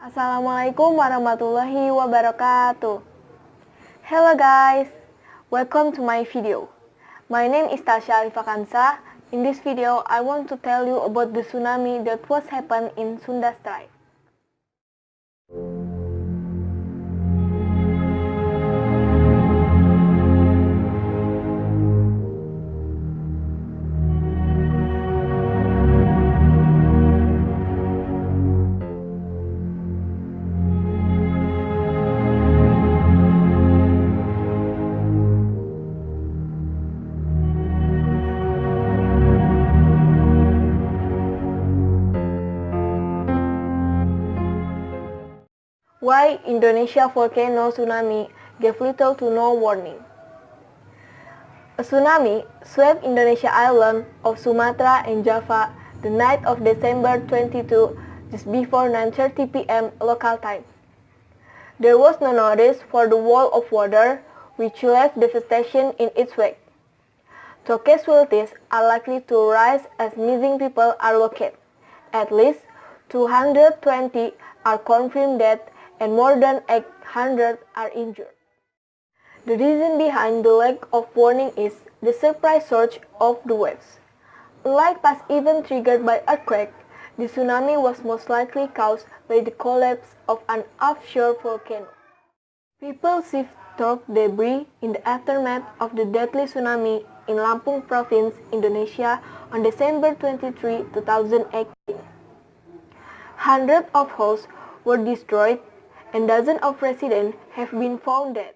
Assalamualaikum warahmatullahi wabarakatuh. Hello guys, welcome to my video. My name is Tasha Alifakansa. In this video, I want to tell you about the tsunami that was happened in Sunda Strait. Why Indonesia volcano tsunami gave little to no warning. A tsunami swept Indonesia island of Sumatra and Java the night of December 22, just before 9:30 p.m. local time. There was no notice for the wall of water, which left devastation in its wake. So casualties are likely to rise as missing people are located. At least 220 are confirmed dead and more than 800 are injured. The reason behind the lack of warning is the surprise surge of the waves. Unlike past events triggered by earthquake, the tsunami was most likely caused by the collapse of an offshore volcano. People sift through debris in the aftermath of the deadly tsunami in Lampung Province, Indonesia on December 23, 2018. Hundreds of houses were destroyed and dozens of residents have been found dead.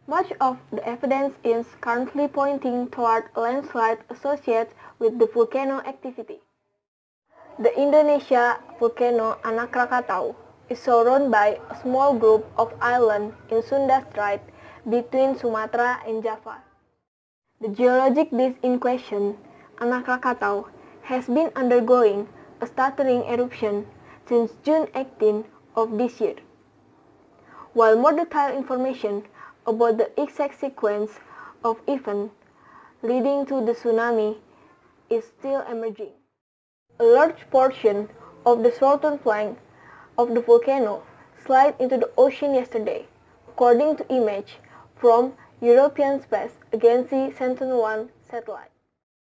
Much of the evidence is currently pointing toward a landslide associated with the volcano activity. The Indonesia volcano Anak Krakatau is surrounded by a small group of islands in Sunda Strait between Sumatra and Java. The geologic disk in question, Anak Krakatau, has been undergoing a stuttering eruption since June 18 of this year. While more detailed information about the exact sequence of events leading to the tsunami is still emerging. A large portion of the southern flank of the volcano slid into the ocean yesterday, according to images from European Space Agency Sentinel-1 satellite.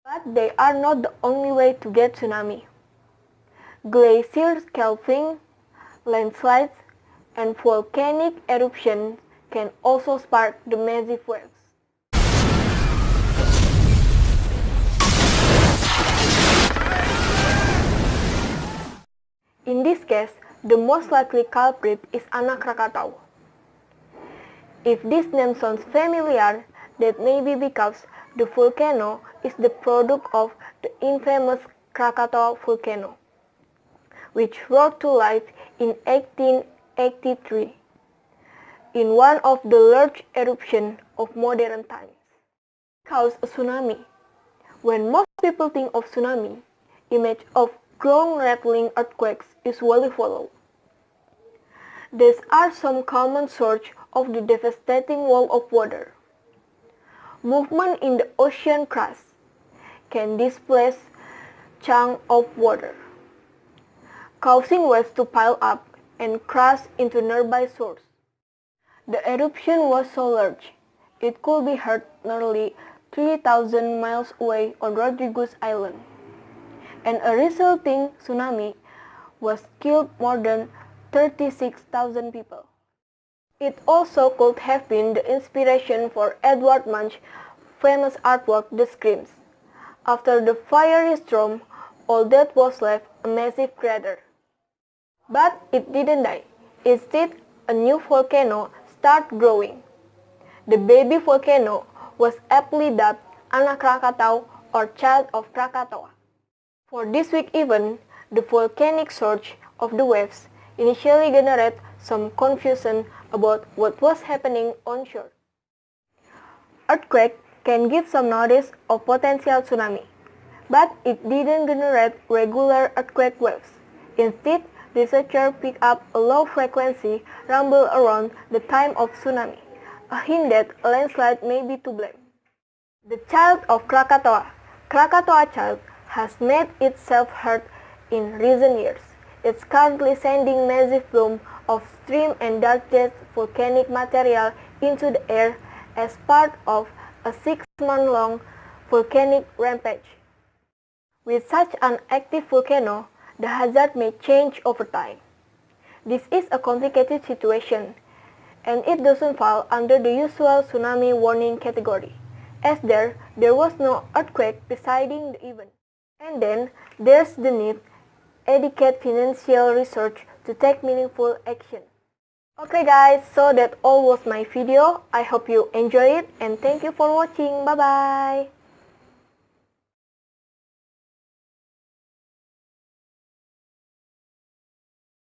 But they are not the only way to get tsunami. Glacier calving, landslides, and volcanic eruptions can also spark the massive waves. In this case, the most likely culprit is Anak Krakatau. If this name sounds familiar, that may be because the volcano is the product of the infamous Krakatoa volcano, which roared to life in 1883 in one of the large eruptions of modern times. It caused a tsunami. When most people think of tsunami, image of ground-rattling earthquakes usually follow. These are some common sources of the devastating wall of water. Movement in the ocean crust can displace chunks of water, causing waves to pile up and crash into nearby shores. The eruption was so large, it could be heard nearly 3,000 miles away on Rodrigues Island, and a resulting tsunami was killed more than 36,000 people. It also could have been the inspiration for Edvard Munch's famous artwork The Screams. After the fiery storm, all that was left a massive crater. But it didn't die. Instead, a new volcano started growing. The baby volcano was aptly dubbed Anak Krakatau or Child of Krakatoa. For this week event, the volcanic surge of the waves initially generated some confusion about what was happening onshore. Earthquake can give some notice of potential tsunami, but it didn't generate regular earthquake waves. Instead, researchers picked up a low-frequency rumble around the time of tsunami, a hint that a landslide may be to blame. The Child of Krakatoa, Krakatoa Child, has made itself heard in recent years. It's currently sending massive plume of steam and dark jet volcanic material into the air as part of a 6-month-long volcanic rampage. With such an active volcano, the hazard may change over time. This is a complicated situation, and it doesn't fall under the usual tsunami warning category, as there was no earthquake preceding the event. And then there's the need dedicate financial research to take meaningful action. Okay guys, so that all was my video. I hope you enjoy it and thank you for watching. Bye bye.